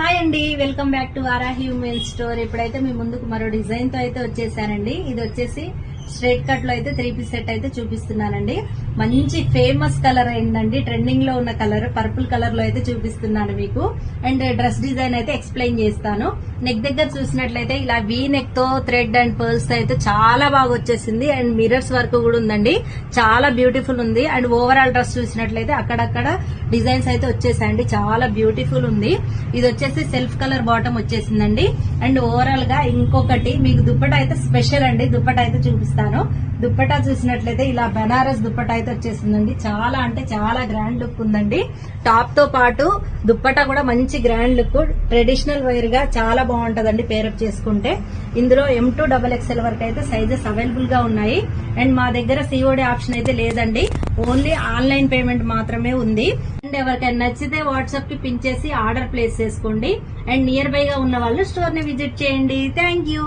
Hi అండి, welcome back to Varahi women store. ఇప్పుడైతే మీ ముందుకు మరో డిజైన్ తో అయితే వచ్చేసానండి. ఇది వచ్చేసి స్ట్రైట్ కట్ లో అయితే 3 పీస్ సెట్ అయితే చూపిస్తున్నానండి. మంచి ఫేమస్ కలర్ అయిందండి, ట్రెండింగ్ లో ఉన్న కలర్ పర్పుల్ కలర్ లో అయితే చూపిస్తున్నాను మీకు. అండ్ డ్రెస్ డిజైన్ అయితే ఎక్స్ప్లెయిన్ చేస్తాను. నెక్ దగ్గర చూసినట్లయితే ఇలా వీ నెక్ తో థ్రెడ్ అండ్ పర్ల్స్ తో అయితే చాలా బాగా వచ్చేసింది. అండ్ మిర్రర్స్ వర్క్ కూడా ఉందండి, చాలా బ్యూటిఫుల్ ఉంది. అండ్ ఓవరాల్ డ్రెస్ చూసినట్లయితే అక్కడక్కడ డిజైన్స్ అయితే వచ్చేసాయండి, చాలా బ్యూటిఫుల్ ఉంది. ఇది వచ్చేసి సెల్ఫ్ కలర్ బాటమ్ వచ్చేసిందండి. అండ్ ఓవరాల్ గా ఇంకొకటి మీకు దుప్పట అయితే స్పెషల్ అండి, దుప్పట అయితే చూపిస్తాను. దుప్పటా చూసినట్లయితే ఇలా బనారస్ దుప్పట అయితే వచ్చేసిందండి. చాలా అంటే చాలా గ్రాండ్ లుక్ ఉందండి. టాప్ తో పాటు దుప్పటా కూడా మంచి గ్రాండ్ లుక్, ట్రెడిషనల్ వైర్ గా చాలా బాగుంటదండి పేరప్ చేసుకుంటే. ఇందులో M2 XXL వరకు అయితే సైజెస్ అవైలబుల్ గా ఉన్నాయి. అండ్ మా దగ్గర COD ఆప్షన్ అయితే లేదండి, ఓన్లీ ఆన్లైన్ పేమెంట్ మాత్రమే ఉంది. అండ్ ఎవరికైనా నచ్చితే వాట్సాప్ కి పిన్ చేసి ఆర్డర్ ప్లేస్ చేసుకోండి. అండ్ నియర్ బై గా ఉన్న వాళ్ళు స్టోర్ ని విజిట్ చేయండి. Thank you.